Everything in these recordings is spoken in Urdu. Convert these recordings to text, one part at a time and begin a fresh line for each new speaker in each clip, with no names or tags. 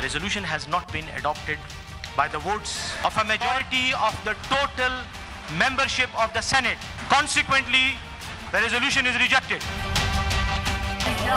The resolution has not been adopted by the votes of a majority of the total membership of the Senate. Consequently, the resolution is rejected.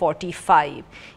45,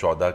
14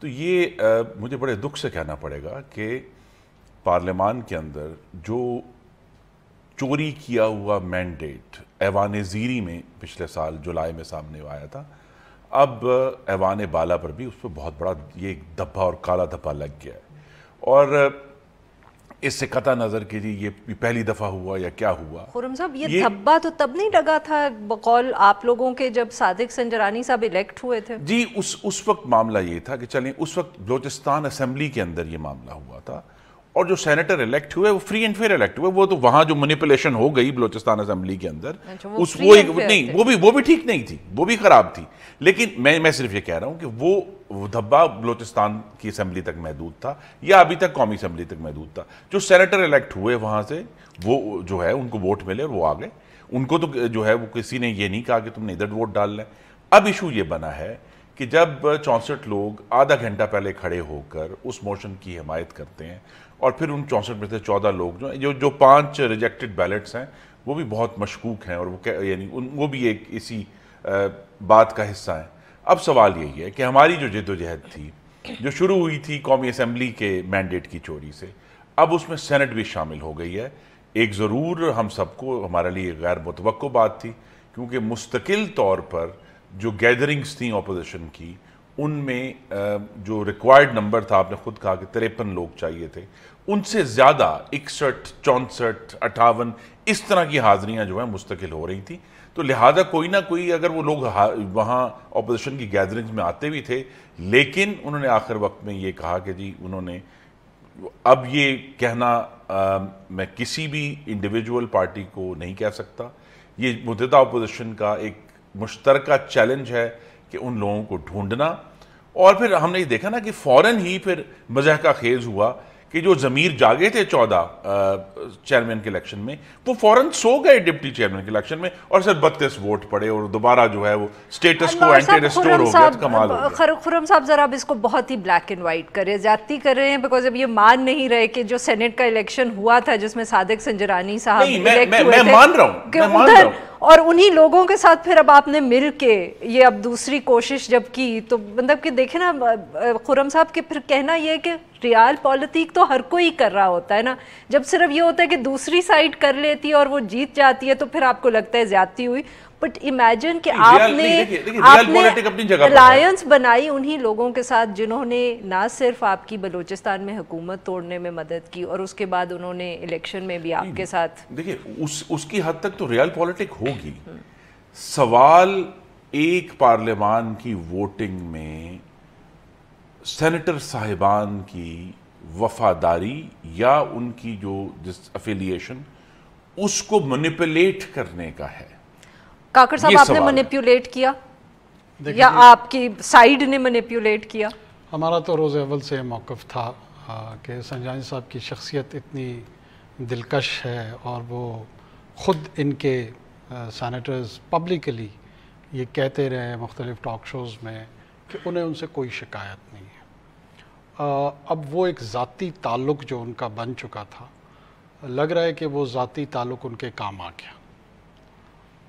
تو یہ مجھے بڑے دکھ سے کہنا پڑے گا کہ پارلیمان کے اندر جو چوری کیا ہوا مینڈیٹ ایوان زیری میں پچھلے سال جولائی میں سامنے آیا تھا، اب ایوان بالا پر بھی اس پہ بہت بڑا یہ دھبا اور کالا دھبا لگ گیا ہے. اور اس سے قطع نظر کیجیے یہ پہلی دفعہ ہوا یا کیا ہوا.
خرم صاحب یہ دھبا تو تب نہیں لگا تھا بقول آپ لوگوں کے جب صادق سنجرانی صاحب الیکٹ ہوئے تھے؟
جی اس وقت معاملہ یہ تھا کہ چلیں اس وقت بلوچستان اسمبلی کے اندر یہ معاملہ ہوا تھا، اور جو سینیٹر الیکٹ ہوئے وہ فری اینڈ فیئر الیکٹ ہوئے. وہ تو وہاں جو مینیپولیشن ہو گئی بلوچستان اسمبلی کے اندر وہ بھی ٹھیک نہیں تھی، وہ بھی خراب تھی. لیکن میں صرف یہ کہہ رہا ہوں کہ وہ دھبا بلوچستان کی اسمبلی تک محدود تھا یا ابھی تک قومی اسمبلی تک محدود تھا. جو سینیٹر الیکٹ ہوئے وہاں سے وہ جو ہے ان کو ووٹ ملے اور وہ آ گئے. ان کو تو جو ہے وہ کسی نے یہ نہیں کہا کہ تم نے ادھر ووٹ ڈال لیں. اب ایشو یہ بنا ہے کہ جب 64 لوگ آدھا گھنٹہ پہلے کھڑے ہو کر اس موشن کی حمایت کرتے ہیں اور پھر ان 64 میں سے 14 لوگ جو 5 ریجیکٹڈ بیلٹس ہیں وہ بھی بہت مشکوک ہیں اور یعنی وہ بھی ایک اسی بات کا حصہ ہیں. اب سوال یہی ہے کہ ہماری جو جد و جہد تھی جو شروع ہوئی تھی قومی اسمبلی کے مینڈیٹ کی چوری سے، اب اس میں سینٹ بھی شامل ہو گئی ہے. ایک ضرور ہم سب کو ہمارے لیے غیر متوقع بات تھی، کیونکہ مستقل طور پر جو گیدرنگز تھیں اپوزیشن کی ان میں جو ریکوائرڈ نمبر تھا، آپ نے خود کہا کہ 53 لوگ چاہیے تھے، ان سے زیادہ 61 64 58 اس طرح کی حاضریاں جو ہیں مستقل ہو رہی تھیں. تو لہٰذا کوئی نہ کوئی اگر وہ لوگ وہاں اپوزیشن کی گیدرنگز میں آتے بھی تھے، لیکن انہوں نے آخر وقت میں یہ کہا کہ جی انہوں نے اب یہ کہنا میں کسی بھی انڈیویجول پارٹی کو نہیں کہہ سکتا، یہ متحدہ اپوزیشن کا ایک مشترکہ چیلنج ہے کہ ان لوگوں کو ڈھونڈنا. اور پھر ہم نے یہ دیکھا نا کہ فوراً ہی پھر مضحکہ خیز ہوا کہ جو ضمیر جاگے تھے 14 چیئرمین کے الیکشن میں وہ فوراً سو گئے ڈپٹی چیئرمین کے الیکشن میں، اور صرف 32 ووٹ پڑے اور دوبارہ جو ہے وہ سٹیٹس کو اینٹی ریسٹور ہو گیا. کمال ہو گیا.
خرم صاحب ذرا اب اس کو بہت ہی بلیک اینڈ وائٹ کرے، زیادتی کر رہے ہیں، بیکاز اب یہ مان نہیں رہے کہ جو سینٹ کا الیکشن ہوا تھا جس میں صادق سنجرانی صاحب
میں مان رہا ہوں
اور انہی لوگوں کے ساتھ پھر اب آپ نے مل کے یہ اب دوسری کوشش جب کی، تو مطلب کہ دیکھیں نا خرم صاحب کے پھر کہنا یہ ہے کہ ریال پالیٹک تو ہر کوئی کر رہا ہوتا ہے نا. جب صرف یہ ہوتا ہے کہ دوسری سائڈ کر لیتی ہے اور وہ جیت جاتی ہے تو پھر آپ کو لگتا ہے زیادتی ہوئی. بٹ امیجن کہ آپ نے الائنس بنائی انہی لوگوں کے ساتھ جنہوں نے نہ صرف آپ کی بلوچستان میں حکومت توڑنے میں مدد کی اور اس کے بعد انہوں نے الیکشن میں بھی آپ کے ساتھ.
دیکھیں اس کی حد تک تو ریال پالیٹک ہوگی. سوال ایک پارلیمان کی ووٹنگ میں سینیٹر صاحبان کی وفاداری یا ان کی جو افیلیشن اس کو مینیپولیٹ کرنے کا ہے.
کاکر صاحب آپ نے مینیپولیٹ کیا یا آپ کی سائیڈ نے مینیپولیٹ کیا؟
ہمارا تو روز اول سے موقف تھا کہ سنجرانی صاحب کی شخصیت اتنی دلکش ہے اور وہ خود ان کے سینیٹرز پبلکلی یہ کہتے رہے مختلف ٹاک شوز میں کہ انہیں ان سے کوئی شکایت نہیں ہے. اب وہ ایک ذاتی تعلق جو ان کا بن چکا تھا، لگ رہا ہے کہ وہ ذاتی تعلق ان کے کام آ گیا.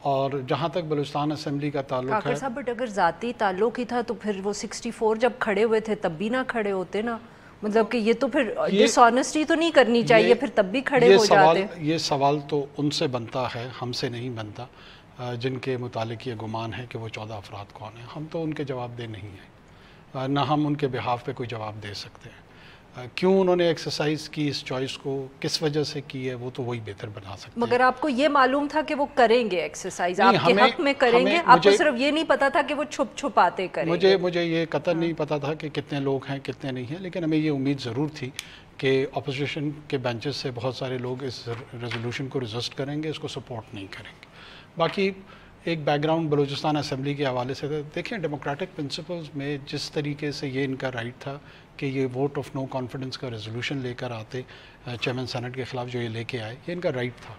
اور جہاں تک بلوچستان اسمبلی کا تعلق ہے،
کاکر صاحب بٹ اگر ذاتی تعلق ہی تھا تو پھر وہ 64 جب کھڑے ہوئے تھے تب بھی نہ کھڑے ہوتے نا. مطلب کہ یہ تو پھر ڈس آنیسٹی تو نہیں کرنی چاہیے، پھر تب بھی کھڑے ہو جاتے.
یہ سوال تو ان سے بنتا ہے، ہم سے نہیں بنتا، جن کے متعلق یہ گمان ہے کہ وہ 14 افراد کون ہیں. ہم تو ان کے جواب دہ نہیں ہیں، نہ ہم ان کے بہاف پہ کوئی جواب دے سکتے ہیں. کیوں انہوں نے ایکسرسائز کی اس چوائس کو، کس وجہ سے کی ہے، وہ تو وہی بہتر بنا سکتے ہیں.
مگر آپ کو یہ معلوم تھا کہ وہ کریں گے ایکسرسائز، آپ کے حق میں کریں گے، آپ کو صرف یہ نہیں پتا تھا کہ وہ چھپ چھپاتے کریں گے.
مجھے یہ قطعا نہیں پتا تھا کہ کتنے لوگ ہیں کتنے نہیں ہیں، لیکن ہمیں یہ امید ضرور تھی کہ اپوزیشن کے بینچز سے بہت سارے لوگ اس ریزولوشن کو ریزسٹ کریں گے، اس کو سپورٹ نہیں کریں گے. باقی ایک بیک گراؤنڈ بلوچستان اسمبلی کے حوالے سے دیکھیں، ڈیموکریٹک پرنسپلز میں جس طریقے سے یہ ان کا رائٹ تھا کہ یہ ووٹ آف نو کانفیڈنس کا ریزولوشن لے کر آتے چیئرمین سینٹ کے خلاف، جو یہ لے کے آئے، یہ ان کا رائٹ تھا.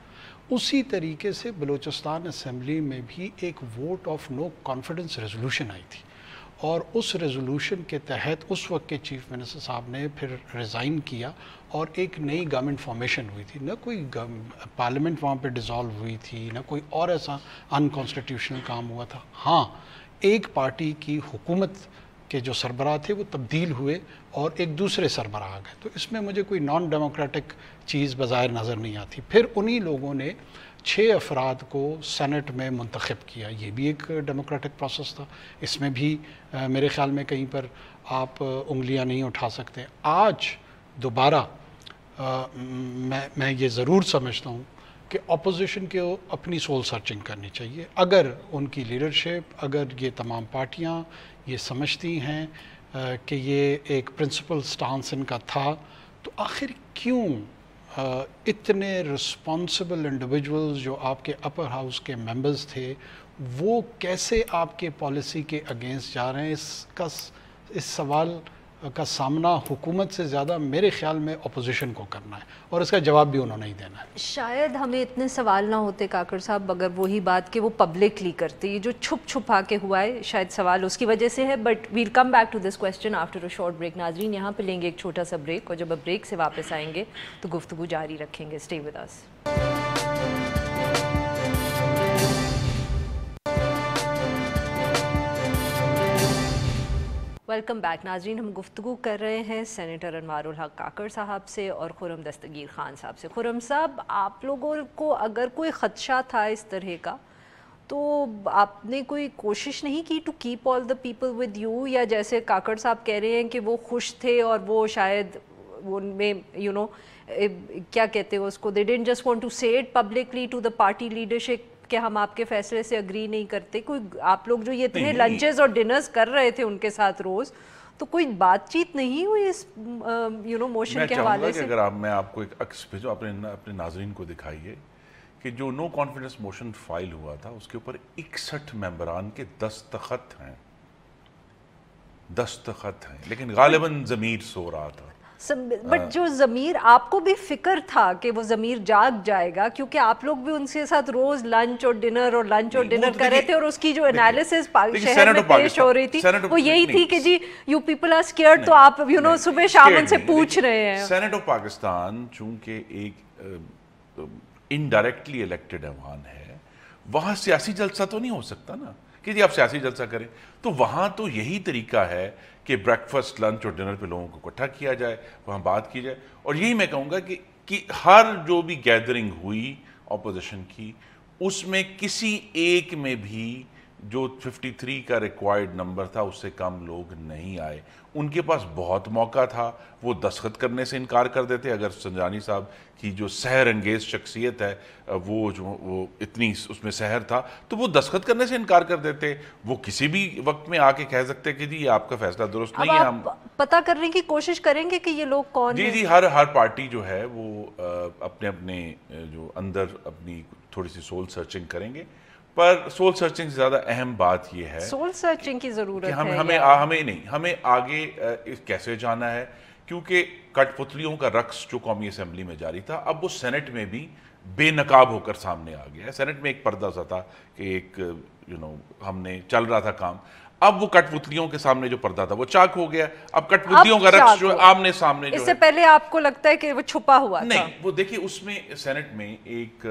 اسی طریقے سے بلوچستان اسمبلی میں بھی ایک vote of no confidence resolution آئی تھی، اور اس ریزولوشن کے تحت اس وقت کے چیف منسٹر صاحب نے پھر ریزائن کیا اور ایک نئی گورنمنٹ فارمیشن ہوئی تھی. نہ کوئی پارلیمنٹ وہاں پہ ڈیزالو ہوئی تھی، نہ کوئی اور ایسا انکانسٹیٹیوشنل کام ہوا تھا. ہاں، ایک پارٹی کی حکومت کہ جو سربراہ تھے وہ تبدیل ہوئے اور ایک دوسرے سربراہ آ گئے. تو اس میں مجھے کوئی نان ڈیموکریٹک چیز بظاہر نظر نہیں آتی. پھر انہی لوگوں نے 6 افراد کو سینٹ میں منتخب کیا. یہ بھی ایک ڈیموکریٹک پروسیس تھا. اس میں بھی میرے خیال میں کہیں پر آپ انگلیاں نہیں اٹھا سکتے. آج دوبارہ میں یہ ضرور سمجھتا ہوں کہ اپوزیشن کو اپنی سول سرچنگ کرنی چاہیے. اگر ان کی لیڈرشپ، اگر یہ تمام پارٹیاں یہ سمجھتی ہیں کہ یہ ایک پرنسپل سٹانس ان کا تھا، تو آخر کیوں اتنے رسپانسبل انڈیویجولز جو آپ کے اپر ہاؤس کے ممبرز تھے وہ کیسے آپ کے پالیسی کے اگینسٹ جا رہے ہیں؟ اس سوال کا سامنا حکومت سے زیادہ میرے خیال میں اپوزیشن کو کرنا ہے، اور اس کا جواب بھی انہوں نے ہی دینا ہے.
شاید ہمیں اتنے سوال نہ ہوتے کاکڑ صاحب اگر وہی بات کہ وہ پبلکلی کرتے. یہ جو چھپ چھپا کے ہوا ہے شاید سوال اس کی وجہ سے ہے. But we'll come back to this question after a short break. ناظرین یہاں پہ لیں گے ایک چھوٹا سا بریک، اور جب بریک سے واپس آئیں گے تو گفتگو جاری رکھیں گے. Stay with us. Welcome back ناظرین. ہم گفتگو کر رہے ہیں سینیٹر انوار الحق کاکڑ صاحب سے اور خرم دستگیر خان صاحب سے. خرم صاحب، آپ لوگوں کو اگر کوئی خدشہ تھا اس طرح کا تو آپ نے کوئی کوشش نہیں کی to keep all the people with you, یا جیسے کاکڑ صاحب کہہ رہے ہیں کہ وہ خوش تھے اور وہ شاید ان میں کیا کہتے ہیں اس کو، they didn't just want to say it publicly to the party leadership کہ ہم آپ کے فیصلے سے اگری نہیں کرتے. کوئی آپ لوگ جو یہ اتنے لنچز اور ڈنرز کر رہے تھے ان کے ساتھ روز، تو کوئی بات چیت نہیں ہوئی اس موشن کے حوالے سے؟
اگر آپ میں آپ کو ایک عکس بھیجو اپنے ناظرین کو دکھائیے کہ جو نو کانفیڈنس موشن فائل ہوا تھا اس کے اوپر 61 ممبران کے دستخط ہیں، لیکن غالباً ضمیر سو رہا تھا.
بٹ جو ضمیر آپ کو بھی فکر تھا کہ وہ ضمیر جاگ جائے گا، کیونکہ آپ لوگ بھی ان کے ساتھ روز لنچ اور ڈنر کر رہے تھے، اور اس کی جو انالیسس شہر میں پیش ہو رہی تھی وہ یہی تھی کہ جی یو پیپل آر سکیئرڈ، تو آپ صبح شام ان سے پوچھ رہے ہیں.
سینیٹ آف پاکستان چونکہ ایک انڈائریکٹلی الیکٹڈ ایوان ہے، وہاں سیاسی جلسہ تو نہیں ہو سکتا نا کہ جی آپ سیاسی جلسہ کریں. تو وہاں تو یہی طریقہ ہے کہ بریکفسٹ، لنچ اور ڈنر پہ لوگوں کو اکٹھا کیا جائے، وہاں بات کی جائے. اور یہی میں کہوں گا کہ ہر جو بھی گیدرنگ ہوئی اپوزیشن کی، اس میں کسی ایک میں بھی جو 53 کا ریکوائرڈ نمبر تھا اس سے کم لوگ نہیں آئے. ان کے پاس بہت موقع تھا، وہ دستخط کرنے سے انکار کر دیتے. اگر سنجانی صاحب کی جو سحر انگیز شخصیت ہے وہ اتنی اس میں سحر تھا تو وہ دستخط کرنے سے انکار کر دیتے. وہ کسی بھی وقت میں آ کے کہہ سکتے کہ جی یہ آپ کا فیصلہ درست نہیں ہے. ہم
پتہ کرنے کی کوشش کریں گے کہ یہ لوگ کون ہیں.
جی ہر پارٹی جو ہے وہ اپنے جو اندر اپنی تھوڑی سی سول سرچنگ کریں گے. پر سول سرچنگ سے زیادہ اہم بات یہ ہے
سول سرچنگ کی ضرورت ہے.
ہمیں آگے کیسے جانا ہے، کیونکہ کٹ پتلیوں کا رقص جو قومی اسمبلی میں جاری تھا اب وہ سینٹ میں بھی بے نقاب ہو کر سامنے آ گیا ہے. سینٹ میں ایک پردہ سا تھا کہ ایک ہم نے چل رہا تھا کام، اب وہ کٹ پتلیوں کے سامنے جو پردہ تھا وہ چاک ہو گیا. اب کٹ پتلیوں کا رقص جو آمنے سامنے،
اس سے پہلے آپ کو لگتا ہے کہ وہ چھپا ہوا تھا؟
نہیں، وہ دیکھیے اس میں سینٹ میں ایک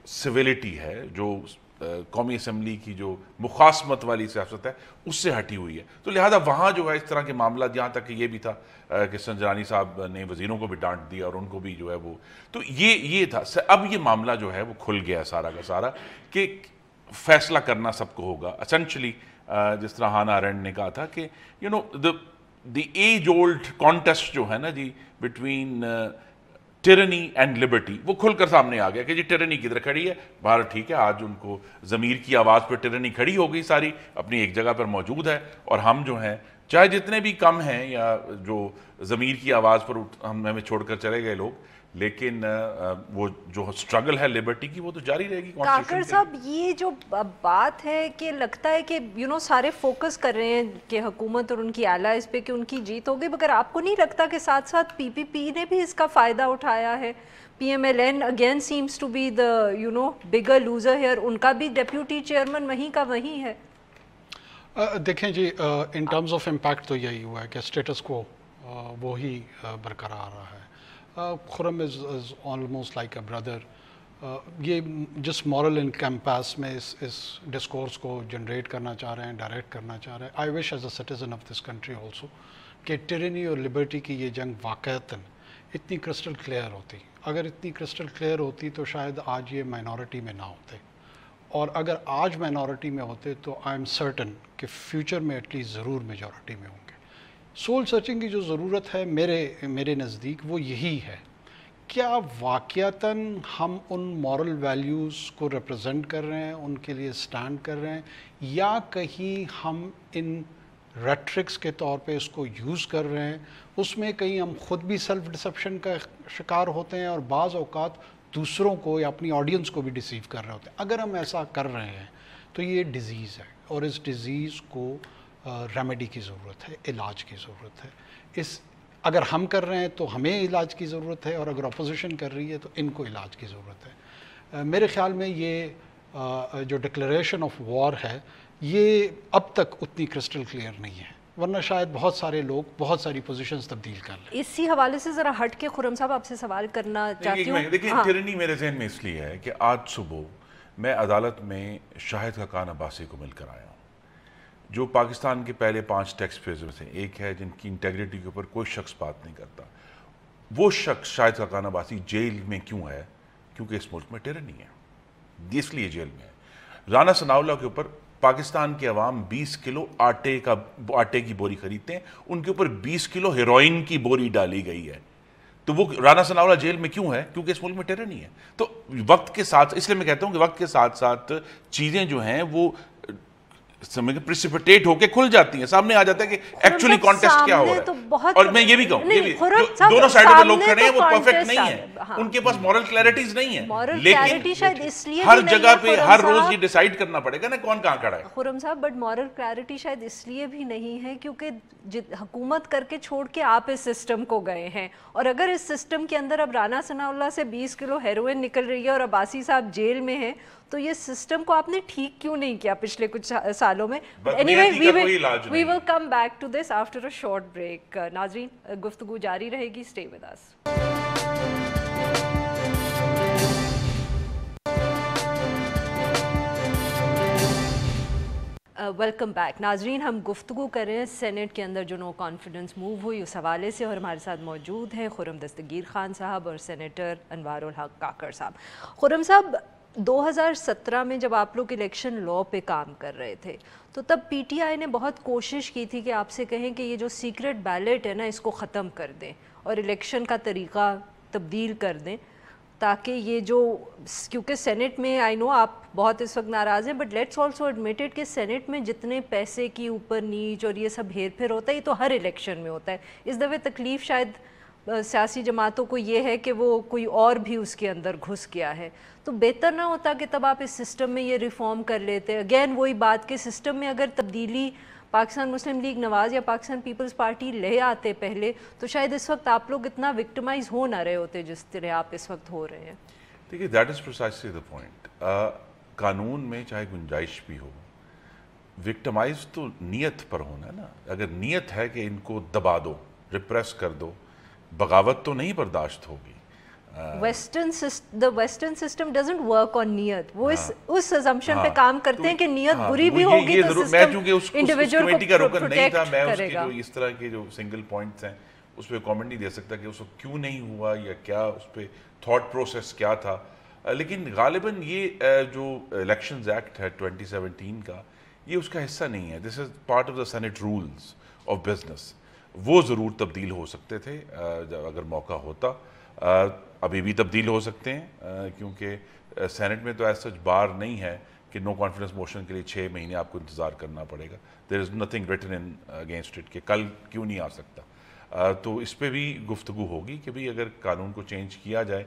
سویلٹی ہے جو قومی اسمبلی کی جو مخاصمت والی سیاست ہے اس سے ہٹی ہوئی ہے. تو لہذا وہاں جو ہے اس طرح کے معاملات، یہاں تک کہ یہ بھی تھا کہ سنجانی صاحب نے وزیروں کو بھی ڈانٹ دیا اور ان کو بھی جو ہے وہ، تو یہ تھا. اب یہ معاملہ جو ہے وہ کھل گیا سارا کا سارا کہ فیصلہ کرنا سب کو ہوگا. اسینشلی جس طرح ہانا ارینڈ نے کہا تھا کہ دی ایج اولڈ کانٹیسٹ جو ہے نا جی بٹوین ٹیرنی اینڈ لبرٹی، وہ کھل کر سامنے آ گیا کہ جی ٹیرنی کدھر کھڑی ہے. باہر ٹھیک ہے، آج ان کو ضمیر کی آواز پہ ٹیرنی کھڑی ہو گئی، ساری اپنی ایک جگہ پر موجود ہے. اور ہم جو ہیں چاہے جتنے بھی کم ہیں یا جو ضمیر کی آواز پر ہمیں چھوڑ کر چلے گئے لوگ، لیکن وہ جو سٹرگل ہے لبرٹی کی وہ تو جاری رہے گی.
کاکڑ صاحب یہ جو بات ہے کہ لگتا ہے کہ سارے فوکس کر رہے ہیں کہ حکومت اور ان کی الائز پہ کہ ان کی جیت ہوگی، مگر آپ کو نہیں لگتا کہ ساتھ ساتھ پی پی پی نے بھی اس کا فائدہ اٹھایا ہے؟ P M L N again seems to be the bigger loser here. ان کا بھی ڈیپیوٹی چیئرمین وہیں کا وہیں ہے.
دیکھیں جی ان ٹرمز آف امپیکٹ تو یہی ہوا ہے کہ اسٹیٹس کو وہی برقرار رہا ہے. Khurram is almost like a brother. یہ جس مورل انکمپاس میں اس ڈسکورس کو جنریٹ کرنا چاہ رہے ہیں، ڈائریکٹ کرنا چاہ رہے ہیں، I wish as a citizen of this country also کہ ٹرینی اور لبرٹی کی یہ جنگ واقعتاً اتنی کرسٹل کلیئر ہوتی. اگر اتنی کرسٹل کلیئر ہوتی تو شاید آج یہ مائنورٹی میں نہ ہوتے، اور اگر آج مائنورٹی میں ہوتے تو آئی ایم سرٹن کہ فیوچر میں ایٹ لیسٹ ضرور میجورٹی میں ہوں گے. سول سرچنگ کی جو ضرورت ہے میرے نزدیک وہ یہی ہے، کیا واقعتاً ہم ان مورل ویلیوز کو ریپرزینٹ کر رہے ہیں، ان کے لیے سٹینڈ کر رہے ہیں، یا کہیں ہم ان ریٹرکس کے طور پہ اس کو یوز کر رہے ہیں، اس میں کہیں ہم خود بھی سیلف ڈسپشن کا شکار ہوتے ہیں اور بعض اوقات دوسروں کو یا اپنی آڈینس کو بھی ڈیسیو کر رہے ہوتے ہیں. اگر ہم ایسا کر رہے ہیں تو یہ ڈیزیز ہے، اور اس ڈیزیز کو ریمیڈی کی ضرورت ہے، علاج کی ضرورت ہے. اگر ہم کر رہے ہیں تو ہمیں علاج کی ضرورت ہے، اور اگر اپوزیشن کر رہی ہے تو ان کو علاج کی ضرورت ہے. میرے خیال میں یہ جو ڈکلیریشن آف وار ہے یہ اب تک اتنی کرسٹل کلیئر نہیں ہے، ورنہ شاید بہت سارے لوگ بہت ساری پوزیشنز تبدیل کر لیں.
اسی حوالے سے ذرا ہٹ کے خرم صاحب آپ سے سوال کرنا چاہتی ہوں.
دیکھیں ٹرینی میرے ذہن میں اس لیے ہے کہ آج صبح میں عدالت میں شاہد خاقان عباسی کو مل کر آیا ہوں، جو پاکستان کے پہلے 5 ٹیکس پیئرز میں سے ایک ہے جن کی انٹیگریٹی کے اوپر کوئی شخص بات نہیں کرتا. وہ شخص شاہد خاقان عباسی جیل میں کیوں ہے؟ کیونکہ اس ملک میں ٹرینی ہے، اس لیے جیل میں ہے. رانا ثناء اللہ کے اوپر پاکستان کے عوام 20 کلو آٹے کی بوری خریدتے ہیں، ان کے اوپر 20 کلو ہیروئن کی بوری ڈالی گئی ہے. تو وہ رانا ثناء اللہ جیل میں کیوں ہے؟ کیونکہ اس ملک میں ٹرینی ہے. تو وقت کے ساتھ، اس لیے میں کہتا ہوں کہ وقت کے ساتھ ساتھ چیزیں جو ہیں وہ پریسپیٹیٹ ہو کے کھل جاتی ہیں، سامنے آ جاتا ہے کہ ایکچولی کانٹیسٹ کیا ہو رہا ہے. اور میں یہ بھی کہوں دونوں سائڈوں پہ لوگ کھڑے ہیں وہ پرفیکٹ نہیں ہیں، ان کے پاس مورل کلیئرٹیز نہیں ہیں، لیکن ہر جگہ پہ ہر روز یہ ڈیسائیڈ کرنا پڑے گا نا کون کہاں کھڑا ہے.
خرم صاحب بٹ مورل کلیئرٹی شاید اس لیے بھی نہیں ہے کیونکہ حکومت کر کے چھوڑ کے آپ اس سسٹم کو گئے ہیں، اور اگر اس سسٹم کے اندر اب رانا ثناء اللہ سے 20 کلو ہیروئن نکل رہی ہے اور عباسی صاحب جیل میں ہیں، تو یہ سسٹم کو آپ نے ٹھیک کیوں نہیں کیا پچھلے کچھ سالوں میں؟ we will come back to this after a short break. ناظرین گفتگو جاری رہے گی، stay with us. Welcome back. ناظرین ہم گفتگو کر رہے ہیں سینٹ کے اندر جو نو کانفیڈنس موو ہوئی اس حوالے سے، اور ہمارے ساتھ موجود ہیں خرم دستگیر خان صاحب اور سینیٹر انوار الحق کاکڑ صاحب. خرم صاحب 2017 میں جب آپ لوگ الیکشن لاء پہ کام کر رہے تھے تو تب پی ٹی آئی نے بہت کوشش کی تھی کہ آپ سے کہیں کہ یہ جو سیکرٹ بیلٹ ہے نا اس کو ختم کر دیں اور الیکشن کا طریقہ تبدیل کر دیں، تاکہ یہ جو، کیونکہ سینٹ میں آئی نو آپ بہت اس وقت ناراض ہیں، بٹ لیٹس آلسو ایڈمیٹڈ کہ سینٹ میں جتنے پیسے کی اوپر نیچ اور یہ سب ہیر پھیر ہوتا ہے یہ تو ہر الیکشن میں ہوتا ہے. اس دفعہ تکلیف شاید سیاسی جماعتوں کو یہ ہے کہ وہ کوئی اور بھی اس کے اندر گھس گیا ہے. تو بہتر نہ ہوتا کہ تب آپ اس سسٹم میں یہ ریفارم کر لیتے؟ اگین وہی بات کہ سسٹم میں اگر تبدیلی پاکستان مسلم لیگ نواز یا پاکستان پیپلز پارٹی لے آتے پہلے تو شاید اس وقت آپ لوگ اتنا وکٹمائز ہو نہ رہے ہوتے جس طرح آپ اس وقت ہو رہے ہیں.
دیکھیے that is precisely the point. قانون میں چاہے گنجائش بھی ہو، وکٹمائز تو نیت پر ہونا ہے نا. اگر نیت ہے کہ ان کو دبا دو، ریپریس کر دو، بغاوت تو نہیں برداشت ہوگی.
the western system doesn't work on نیت. وہ اس assumption پہ کام کرتے ہیں کہ نیت بری بھی ہوگی تو سسٹم انڈیویجول کو پروٹیکٹ کرے گا.
اس طرح کے جو سنگل پوائنٹس ہیں اس پہ کامنٹ نہیں دے سکتا کہ اس کو کیوں نہیں ہوا یا کیا اس پہ تھاٹ پروسیس کیا تھا. لیکن غالباً یہ جو الیکشنز ایکٹ ہے 2017 کا، یہ اس کا حصہ نہیں ہے. This is part of the Senate rules of business. وہ ضرور تبدیل ہو سکتے تھے اگر موقع ہوتا. ابھی بھی تبدیل ہو سکتے ہیں کیونکہ سینٹ میں تو ایسا بار نہیں ہے کہ نو کانفیڈنس موشن کے لیے 6 مہینے آپ کو انتظار کرنا پڑے گا. There is nothing written in against it کہ کل کیوں نہیں آ سکتا. تو اس پہ بھی گفتگو ہوگی کہ بھئی اگر قانون کو چینج کیا جائے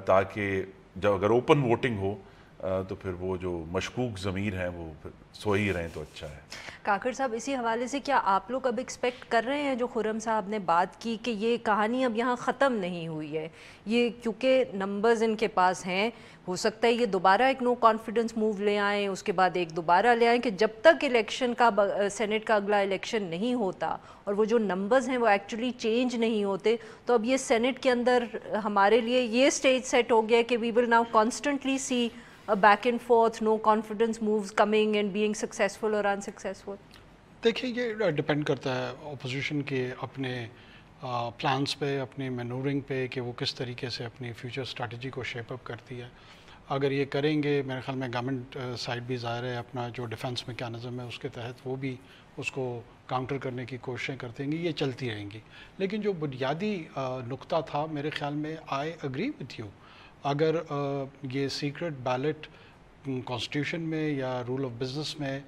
تاکہ جب اگر اوپن ووٹنگ ہو تو پھر وہ جو مشکوک ضمیر ہیں وہ پھر سو ہی رہیں تو اچھا ہے۔
کاکڑ صاحب، اسی حوالے سے کیا آپ لوگ اب ایکسپیکٹ کر رہے ہیں، جو خرم صاحب نے بات کی کہ یہ کہانی اب یہاں ختم نہیں ہوئی ہے، یہ کیونکہ نمبرز ان کے پاس ہیں، ہو سکتا ہے یہ دوبارہ ایک نو کانفیڈنس موو لے آئیں، اس کے بعد ایک دوبارہ لے آئیں، کہ جب تک الیکشن کا سینٹ کا اگلا الیکشن نہیں ہوتا اور وہ جو نمبرز ہیں وہ ایکچولی چینج نہیں ہوتے، تو اب یہ سینٹ کے اندر ہمارے لیے یہ سٹیج سیٹ ہو گیا کہ we will now constantly see back and forth no confidence moves coming and being successful اور انسکسیزفل۔
دیکھیے یہ ڈپینڈ کرتا ہے اپوزیشن کے اپنے پلانس پہ، اپنی مینورنگ پہ، کہ وہ کس طریقے سے اپنی فیوچر اسٹریٹجی کو شیپ اپ کرتی ہے۔ اگر یہ کریں گے، میرے خیال میں گورنمنٹ سائڈ بھی ظاہر ہے اپنا جو ڈیفنس میکینزم ہے اس کے تحت وہ بھی اس کو کاؤنٹر کرنے کی کوششیں کرتے ہیں گی، یہ چلتی رہیں گی۔ لیکن جو بنیادی نقطہ تھا میرے خیال میں، آئی اگری وتھ یو، اگر یہ سیکرٹ بیلٹ کانسٹیٹیوشن میں یا رول آف بزنس میں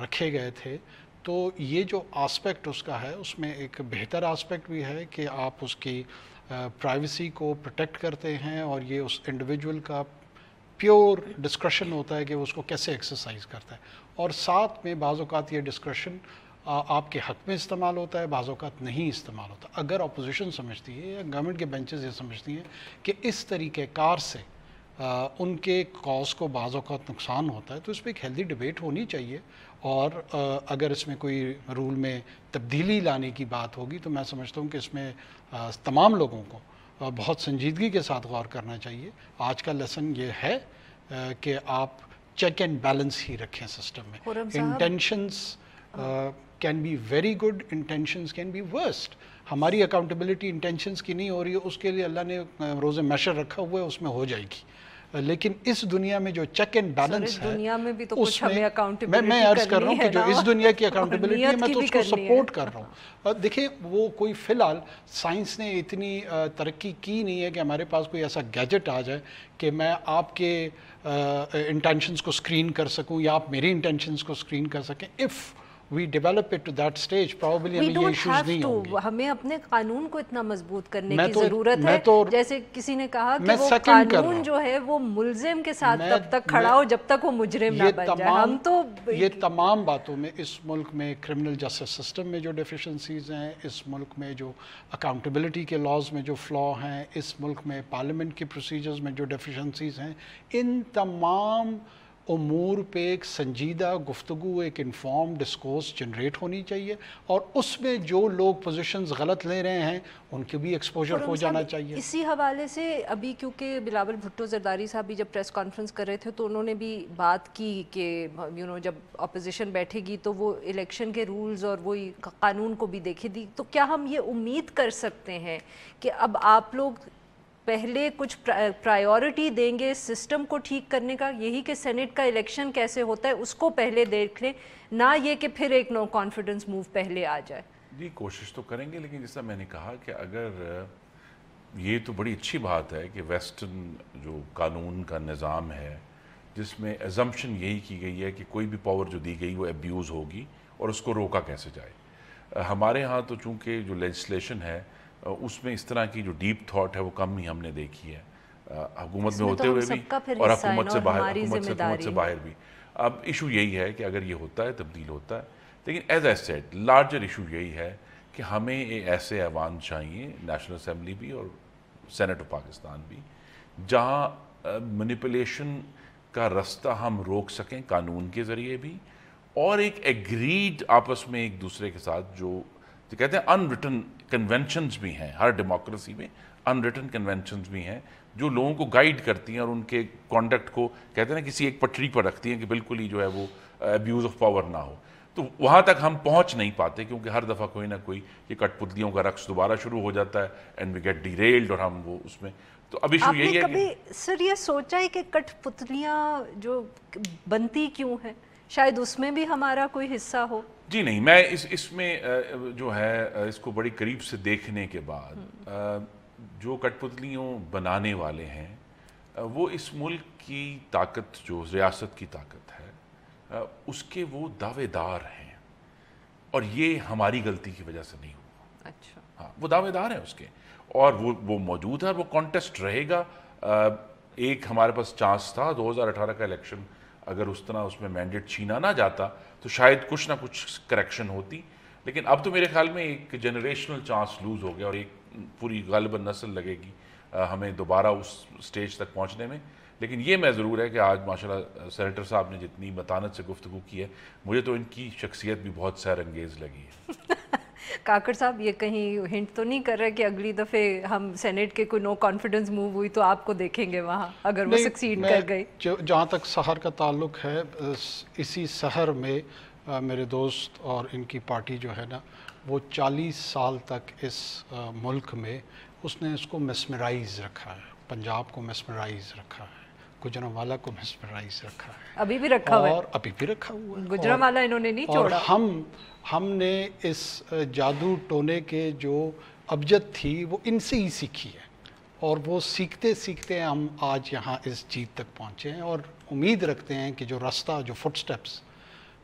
رکھے گئے تھے، تو یہ جو آسپیکٹ اس کا ہے اس میں ایک بہتر آسپیکٹ بھی ہے کہ آپ اس کی پرائیویسی کو پروٹیکٹ کرتے ہیں، اور یہ اس انڈیویجول کا پیور ڈسکرشن ہوتا ہے کہ وہ اس کو کیسے ایکسرسائز کرتا ہے، اور ساتھ میں بعض اوقات یہ ڈسکرشن آپ کے حق میں استعمال ہوتا ہے، بعض اوقات نہیں استعمال ہوتا۔ اگر اپوزیشن سمجھتی ہے یا گورنمنٹ کے بینچز یہ سمجھتی ہیں کہ اس طریقہ کار سے ان کے کاز کو بعض اوقات نقصان ہوتا ہے، تو اس پہ ایک ہیلدی ڈبیٹ ہونی چاہیے، اور اگر اس میں کوئی رول میں تبدیلی لانے کی بات ہوگی تو میں سمجھتا ہوں کہ اس میں تمام لوگوں کو بہت سنجیدگی کے ساتھ غور کرنا چاہیے۔ آج کا لیسن یہ ہے کہ آپ چیک اینڈ بیلنس ہی رکھیں سسٹم میں۔ Intentions can be very good, intentions can be worst. ہماری اکاؤنٹیبلٹی انٹینشنز کی نہیں ہو رہی ہے، اس کے لیے اللہ نے روز محشر رکھا ہوا ہے، اس میں ہو جائے گی۔ لیکن اس دنیا میں جو چیک اینڈ بیلنس ہے،
دنیا میں بھی تو کچھ ہمیں اکاؤنٹیبلٹی
میں عرض کر رہا ہوں کہ جو اس دنیا کی اکاؤنٹیبلٹی ہے میں تو اس کو سپورٹ کر رہا ہوں۔ دیکھیں وہ کوئی فی الحال سائنس نے اتنی ترقی کی نہیں ہے کہ ہمارے پاس کوئی ایسا گیجٹ آ جائے کہ میں آپ کے انٹینشنز کو اسکرین کر سکوں یا آپ میری انٹینشنز کو اسکرین کر سکیں۔ If we develop it to that stage, probably ہمیں یہ ایشوز نہیں ہوں گے۔
ہمیں اپنے قانون کو اتنا مضبوط کرنے کی ضرورت ہے، جیسے کسی نے کہا کہ وہ قانون جو ہے وہ ملزم کے ساتھ تب تک کھڑا ہو جب تک وہ مجرم نہ بن جائے۔ ہم تو
یہ تمام باتوں میں اس ملک میں کرمنل جسٹس سسٹم میں جو ڈیفیشنسیز ہیں، اس ملک میں جو اکاؤنٹیبلٹی کے لاز میں جو فلا ہیں، اس ملک میں پارلیمنٹ کی پروسیجرز میں جو ڈیفیشنسیز ہیں، ان تمام امور پہ ایک سنجیدہ گفتگو، ایک انفارم ڈسکورس جنریٹ ہونی چاہیے، اور اس میں جو لوگ پوزیشنز غلط لے رہے ہیں ان کے بھی ایکسپوجر ہو جانا چاہیے۔
اسی حوالے سے ابھی کیونکہ بلاول بھٹو زرداری صاحب بھی جب پریس کانفرنس کر رہے تھے تو انہوں نے بھی بات کی کہ جب اپوزیشن بیٹھے گی تو وہ الیکشن کے رولز اور وہی قانون کو بھی دیکھے دی، تو کیا ہم یہ امید کر سکتے ہیں کہ اب آپ لوگ پہلے کچھ پرائیورٹی دیں گے سسٹم کو ٹھیک کرنے کا، یہی کہ سینٹ کا الیکشن کیسے ہوتا ہے اس کو پہلے دیکھ لیں، نہ یہ کہ پھر ایک نو کانفیڈنس موو پہلے آ جائے؟
جی کوشش تو کریں گے، لیکن جیسا میں نے کہا کہ اگر یہ تو بڑی اچھی بات ہے کہ ویسٹرن جو قانون کا نظام ہے جس میں ایزمپشن یہی کی گئی ہے کہ کوئی بھی پاور جو دی گئی وہ ایبیوز ہوگی اور اس کو روکا کیسے جائے۔ ہمارے ہاں تو چونکہ جو لیجسلیشن ہے اس میں اس طرح کی جو ڈیپ تھاٹ ہے وہ کم ہی ہم نے دیکھی ہے، حکومت میں ہوتے ہوئے بھی اور حکومت سے باہر بھی۔ اب ایشو یہی ہے کہ اگر یہ ہوتا ہے تبدیل ہوتا ہے، لیکن as a set larger issue یہی ہے کہ ہمیں ایسے ایوان چاہیے، نیشنل اسمبلی بھی اور سینٹ آف پاکستان بھی، جہاں مینیپولیشن کا رستہ ہم روک سکیں قانون کے ذریعے بھی، اور ایک ایگریڈ آپس میں ایک دوسرے کے ساتھ جو کہتے ہیں ان ریٹن کنونشنز بھی ہیں، ہر ڈیموکریسی میں ان ریٹن کنونشنز بھی ہیں جو لوگوں کو گائیڈ کرتی ہیں اور ان کے کانڈکٹ کو کہتے ہیں نا کسی ایک پٹری پر رکھتی ہیں کہ بالکل ہی جو ہے وہ ابیوز آف پاور نہ ہو۔ تو وہاں تک ہم پہنچ نہیں پاتے کیونکہ ہر دفعہ کوئی نہ کوئی یہ کٹ پتلیوں کا رقص دوبارہ شروع ہو جاتا ہے اینڈ وی گیٹ ڈیریلڈ، اور ہم وہ اس میں تو اب ایشو یہی ہے کہ
آپ نے کبھی سر یہ سوچا ہے کہ کٹ پتلیاں جو بنتی کیوں ہیں، شاید اس میں بھی ہمارا کوئی حصہ ہو؟
جی نہیں، میں اس میں جو ہے اس کو بڑی قریب سے دیکھنے کے بعد جو کٹ پتلیوں بنانے والے ہیں وہ اس ملک کی طاقت جو ریاست کی طاقت ہے اس کے وہ دعوے دار ہیں، اور یہ ہماری غلطی کی وجہ سے نہیں ہوا۔
اچھا،
ہاں وہ دعوے دار ہیں اس کے، اور وہ موجود ہے اور وہ کانٹیسٹ رہے گا ایک ہمارے پاس چانس تھا 2018 کا الیکشن، اگر اس طرح اس میں مینڈیٹ چھینا نہ جاتا تو شاید کچھ نہ کچھ کریکشن ہوتی، لیکن اب تو میرے خیال میں ایک جنریشنل چانس لوز ہو گیا اور ایک پوری غالباً نسل لگے گی ہمیں دوبارہ اس سٹیج تک پہنچنے میں. لیکن یہ میں ضرور ہے کہ آج ماشاءاللہ سینیٹر صاحب نے جتنی متانت سے گفتگو کی ہے، مجھے تو ان کی شخصیت بھی بہت سیر انگیز لگی ہے.
کاکڑ صاحب یہ کہیں ہنٹ تو نہیں کر رہے کہ اگلی دفعے ہم سینیٹ کے کوئی نو کانفیڈنس موو ہوئی تو آپ کو دیکھیں گے وہاں اگر وہ سکسیڈ کر گئی؟
جہاں تک سحر کا تعلق ہے، اسی سحر میں میرے دوست اور ان کی پارٹی جو ہے نا وہ 40 سال تک اس ملک میں اس نے اس کو مسمرائز رکھا ہے، پنجاب کو مسمرائز رکھا ہے، گجرانوالہ کو مسمرائز رکھا ہے،
ابھی بھی رکھا ہوا ہے،
اور ابھی بھی رکھا ہوا ہے.
گجرانوالہ انہوں نے نہیں چھوڑا.
اور ہم نے اس جادو ٹونے کے جو ابجد تھی وہ ان سے ہی سیکھی ہے، اور وہ سیکھتے سیکھتے ہم آج یہاں اس جیت تک پہنچے ہیں، اور امید رکھتے ہیں کہ جو راستہ، جو فٹ سٹیپس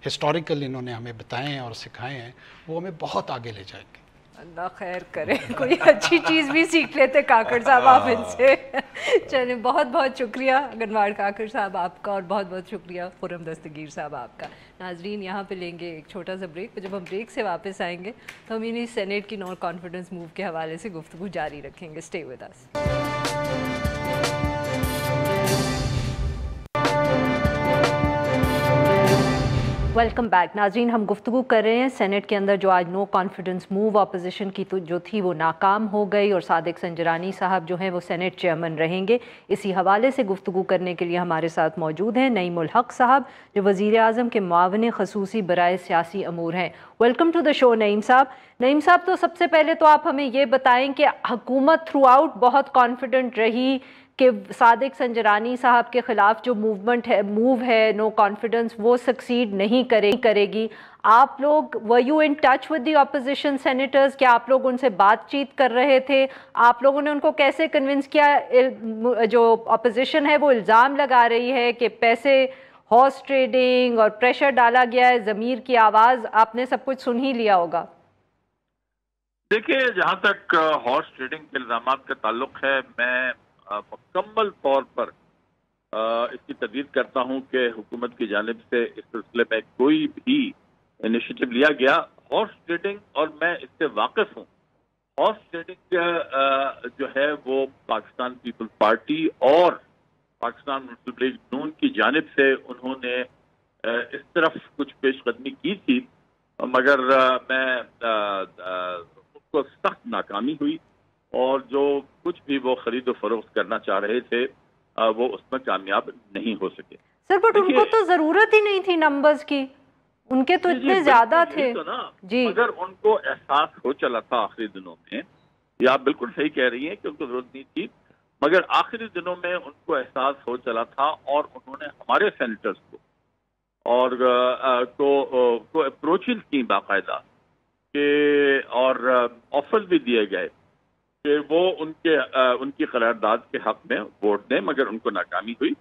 ہسٹوریکل انہوں نے ہمیں بتائے ہیں اور سکھائے ہیں، وہ ہمیں بہت آگے لے جائیں گے.
اللہ خیر کرے، کوئی اچھی چیز بھی سیکھ لیتے کاکڑ صاحب آپ ان سے. چلیں، بہت بہت شکریہ گنواڑ کاکڑ صاحب آپ کا، اور بہت بہت شکریہ خرم دستگیر صاحب آپ کا. ناظرین یہاں پہ لیں گے ایک چھوٹا سا بریک، جب ہم بریک سے واپس آئیں گے تو ہم انہیں سینیٹ کی نو کانفیڈنس موو کے حوالے سے گفتگو جاری رکھیں گے. Stay with us. Welcome back. ناظرین ہم گفتگو کر رہے ہیں سینٹ کے اندر جو آج نو کانفیڈنس موو اپوزیشن کی جو تھی وہ ناکام ہو گئی، اور صادق سنجرانی صاحب جو ہیں وہ سینٹ چیئرمین رہیں گے. اسی حوالے سے گفتگو کرنے کے لیے ہمارے ساتھ موجود ہیں نعیم الحق صاحب جو وزیر اعظم کے معاون خصوصی برائے سیاسی امور ہیں. ویلکم ٹو دا شو نعیم صاحب. نعیم صاحب تو سب سے پہلے تو آپ ہمیں یہ بتائیں کہ حکومت تھرو آؤٹ بہت کانفیڈنٹ رہی کہ صادق سنجرانی صاحب کے خلاف جو موو ہے نو کانفیڈنس وہ سکسیڈ نہیں کرے گی. آپ لوگ you in touch with the opposition senators? کیا آپ لوگ ان سے بات چیت کر رہے تھے؟ آپ لوگوں نے ان کو کیسے کنونس کیا؟ جو اپوزیشن ہے وہ الزام لگا رہی ہے کہ پیسے، ہارس ٹریڈنگ اور پریشر ڈالا گیا ہے. ضمیر کی آواز آپ نے سب کچھ سن ہی لیا ہوگا.
دیکھیے، جہاں تک ہارس ٹریڈنگ کے الزامات کا تعلق ہے، میں مکمل طور پر اس کی تردید کرتا ہوں کہ حکومت کی جانب سے اس سلسلے میں کوئی بھی انیشیٹو لیا گیا. ہارس ٹریڈنگ، اور میں اس سے واقف ہوں، ہارس ٹریڈنگ جو ہے وہ پاکستان پیپلز پارٹی اور پاکستان مسلم لیگ نون کی جانب سے انہوں نے اس طرف کچھ پیش قدمی کی تھی، مگر میں ان کو سخت ناکامی ہوئی، اور جو کچھ بھی وہ خرید و فروخت کرنا چاہ رہے تھے وہ اس میں کامیاب نہیں ہو سکے.
سر بٹ ان کو تو ضرورت ہی نہیں تھی نمبرز کی، ان کے تو اتنے زیادہ تھے.
جی، اگر ان کو احساس ہو چلا تھا آخری دنوں میں، یہ آپ بالکل صحیح کہہ رہی ہیں کہ ان کو ضرورت نہیں تھی، مگر آخری دنوں میں ان کو احساس ہو چلا تھا، اور انہوں نے ہمارے سینیٹرز کو اور کو اپروچز کی باقاعدہ کہ اور آفر بھی دیے گئے کہ وہ ان کی قرارداد کے حق میں ووٹ دیں، مگر ان کو ناکامی ہوئی.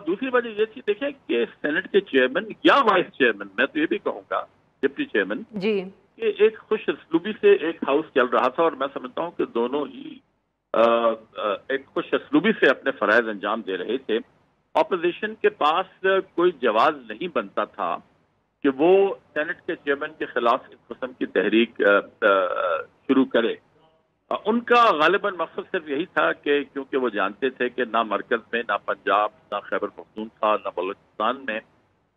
دوسری وجہ یہ تھی، دیکھیں کہ سینٹ کے چیئرمین یا وائس چیئرمین، میں تو یہ بھی کہوں گا ڈپٹی چیئرمین،
جی،
کہ ایک خوش اسلوبی سے ایک ہاؤس چل رہا تھا، اور میں سمجھتا ہوں کہ دونوں ہی ایک خوش اسلوبی سے اپنے فرائض انجام دے رہے تھے. اپوزیشن کے پاس کوئی جواز نہیں بنتا تھا کہ وہ سینٹ کے چیئرمین کے خلاف اس قسم کی تحریک شروع کرے. ان کا غالباً مقصد صرف یہی تھا کہ کیونکہ وہ جانتے تھے کہ نہ مرکز میں، نہ پنجاب، نہ خیبر پختونخوا، نہ بلوچستان میں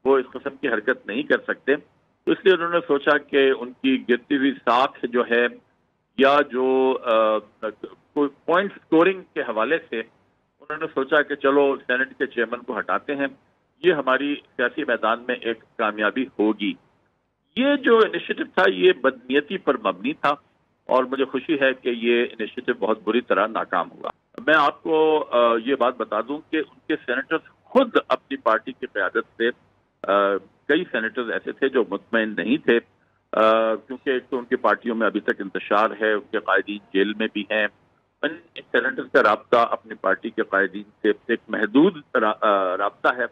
وہ اس قسم کی حرکت نہیں کر سکتے، تو اس لیے انہوں نے سوچا کہ ان کی گرتی ہوئی ساکھ جو ہے، یا جو پوائنٹ سکورنگ کے حوالے سے انہوں نے سوچا کہ چلو سینٹ کے چیئرمین کو ہٹاتے ہیں، یہ ہماری سیاسی میدان میں ایک کامیابی ہوگی. یہ جو انیشیٹو تھا یہ بدنیتی پر مبنی تھا، اور مجھے خوشی ہے کہ یہ انیشیٹو بہت بری طرح ناکام ہوا. میں آپ کو یہ بات بتا دوں کہ ان کے سینیٹرز خود اپنی پارٹی کی قیادت سے کئی سینیٹرز ایسے تھے جو مطمئن نہیں تھے، کیونکہ ایک تو ان کی پارٹیوں میں ابھی تک انتشار ہے، ان کے قائدین جیل میں بھی ہیں. ان سینیٹرز کا رابطہ اپنی پارٹی کے قائدین سے ایک محدود رابطہ ہے.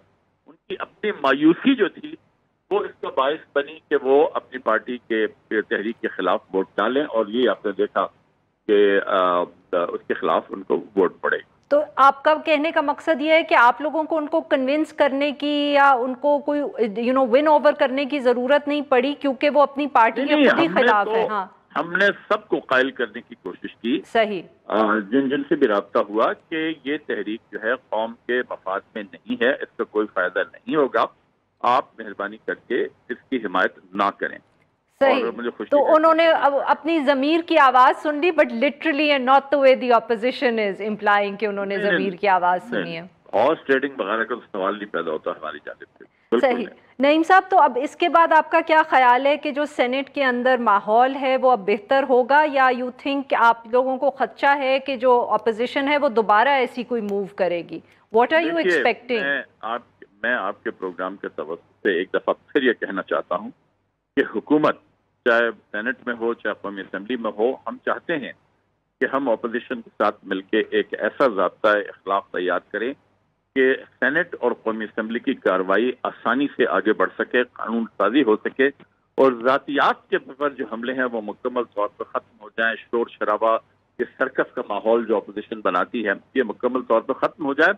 ان کی اپنی مایوسی جو تھی وہ اس کا باعث بنی کہ وہ اپنی پارٹی کے تحریک کے خلاف ووٹ ڈالیں، اور یہ آپ نے دیکھا کہ اس کے خلاف ان کو ووٹ پڑے.
تو آپ کا کہنے کا مقصد یہ ہے کہ آپ لوگوں کو ان کو کنونس کرنے کی یا ان کو کوئی ون اوور کرنے کی ضرورت نہیں پڑی کیونکہ وہ اپنی پارٹی کے خود ہی خلاف ہے؟ ہاں،
ہم نے سب کو قائل کرنے کی کوشش کی،
صحیح،
جن سے بھی رابطہ ہوا کہ یہ تحریک جو ہے قوم کے مفاد میں نہیں ہے، اس کا کوئی فائدہ نہیں ہوگا، آپ مہربانی کر کے اس کی حمایت نہ کریں۔
صحیح، تو انہوں نے اپنی ضمیر کی آواز سن لی، but literally and not the way the opposition is implying کہ انہوں نے ضمیر کی آواز سنی ہے۔
ہارس ٹریڈنگ وغیرہ کا سوال نہیں پیدا ہوتا ہماری جانب سے۔
صحیح، نعیم صاحب، تو اب اس کے بعد آپ کا کیا خیال ہے کہ جو سینٹ کے اندر ماحول ہے وہ اب بہتر ہوگا، یا یو تھنک آپ لوگوں کو خدشہ ہے کہ جو اپوزیشن ہے وہ دوبارہ ایسی کوئی موو کرے گی؟ What are you expecting?
میں آپ کے پروگرام کے توسط سے ایک دفعہ پھر یہ کہنا چاہتا ہوں کہ حکومت چاہے سینٹ میں ہو چاہے قومی اسمبلی میں ہو، ہم چاہتے ہیں کہ ہم اپوزیشن کے ساتھ مل کے ایک ایسا ضابطۂ اخلاق تیار کریں کہ سینٹ اور قومی اسمبلی کی کارروائی آسانی سے آگے بڑھ سکے، قانون سازی ہو سکے، اور ذاتیات کے پر جو حملے ہیں وہ مکمل طور پر ختم ہو جائیں، شور شرابہ، یہ سرکس کا ماحول جو اپوزیشن بناتی ہے یہ مکمل طور پر ختم ہو جائے۔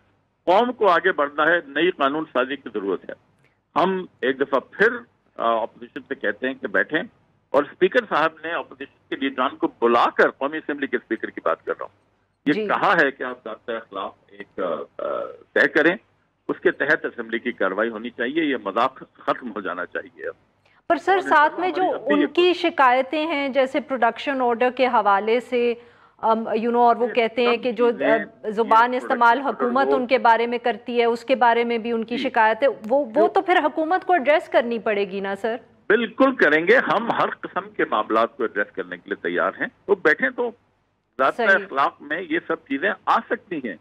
قوم کو آگے بڑھنا ہے، نئی قانون سازی کی ضرورت ہے۔ ہم ایک دفعہ پھر اپوزیشن سے کہتے ہیں کہ بیٹھیں، اور اسپیکر صاحب نے اپوزیشن کے لیڈران کو بلا کر، قومی اسمبلی کے اسپیکر کی بات کر رہا ہوں، یہ کہا ہے کہ آپ ضابطۂ اخلاق ایک طے کریں، اس کے تحت اسمبلی کی کارروائی ہونی چاہیے، یہ مذاق ختم ہو جانا چاہیے۔
پر سر ساتھ میں جو ان کی شکایتیں ہیں جیسے پروڈکشن آرڈر کے حوالے سے اور وہ کہتے ہیں کہ جو زبان استعمال حکومت ان کے بارے میں کرتی ہے اس کے بارے میں بھی ان کی شکایت ہے، وہ تو پھر حکومت کو ایڈریس کرنی پڑے گی نا سر؟
بالکل کریں گے، ہم ہر قسم کے معاملات کو ایڈریس کرنے کے لیے تیار ہیں۔ تو بیٹھیں، تو ضابطۂ اخلاق میں یہ سب چیزیں آ سکتی ہیں،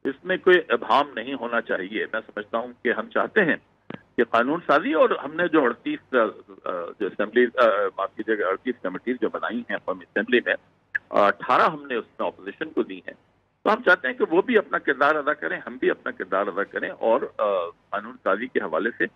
اس میں کوئی ابہام نہیں ہونا چاہیے۔ میں سمجھتا ہوں کہ ہم چاہتے ہیں کہ قانون سازی، اور ہم نے جو 38 جو اسمبلی معاف کیجیے گا 38 کمیٹیز جو بنائی ہیں قومی اسمبلی میں، 18 ہم نے اس میں اپوزیشن کو دی ہیں، تو ہم چاہتے ہیں کہ وہ بھی اپنا کردار ادا کریں، ہم بھی اپنا کردار ادا کریں، اور قانون سازی کے حوالے سے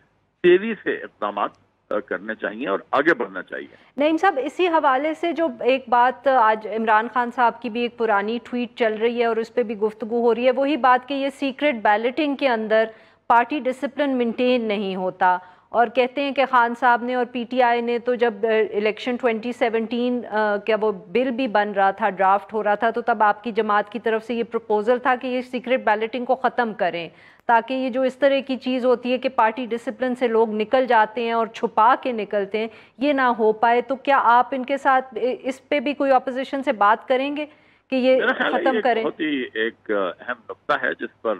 تیزی سے اقدامات کرنے چاہیے اور آگے بڑھنا چاہیے۔
نعیم صاحب، اسی حوالے سے جو ایک بات آج عمران خان صاحب کی بھی ایک پرانی ٹویٹ چل رہی ہے اور اس پہ بھی گفتگو ہو رہی ہے، وہی بات کہ یہ سیکرٹ بیلٹنگ کے اندر پارٹی ڈسپلن مینٹین نہیں ہوتا، اور کہتے ہیں کہ خان صاحب نے اور پی ٹی آئی نے تو جب الیکشن 2017 کا وہ بل بھی بن رہا تھا، ڈرافٹ ہو رہا تھا، تو تب آپ کی جماعت کی طرف سے یہ پروپوزل تھا کہ یہ سیکرٹ بیلٹنگ کو ختم کریں، تاکہ یہ جو اس طرح کی چیز ہوتی ہے کہ پارٹی ڈسپلن سے لوگ نکل جاتے ہیں اور چھپا کے نکلتے ہیں، یہ نہ ہو پائے۔ تو کیا آپ ان کے ساتھ اس پہ بھی کوئی اپوزیشن سے بات کریں گے کہ یہ ختم کریں؟
بہت ہی ایک اہم نقطہ ہے جس پر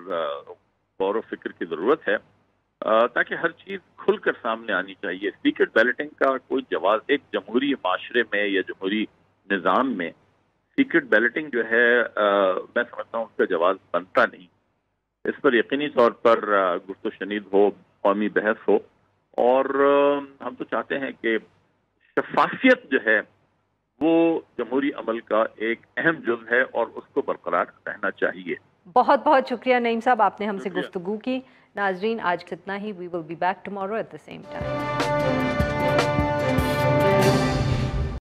غور و فکر کی ضرورت ہے، تاکہ ہر چیز کھل کر سامنے آنی چاہیے۔ سیکرٹ بیلٹنگ کا کوئی جواز ایک جمہوری معاشرے میں یا جمہوری نظام میں سیکرٹ بیلٹنگ جو ہے میں سمجھتا ہوں اس کا جواز بنتا نہیں۔ اس پر یقینی طور پر گفت و شنید ہو، قومی بحث ہو، اور ہم تو چاہتے ہیں کہ شفافیت جو ہے وہ جمہوری عمل کا ایک اہم جز ہے اور اس کو برقرار رہنا چاہیے۔
بہت بہت شکریہ نعیم صاحب، آپ نے ہم سے گفتگو کی۔ ناظرین، آج اتنا ہی، we will be back tomorrow at the same time.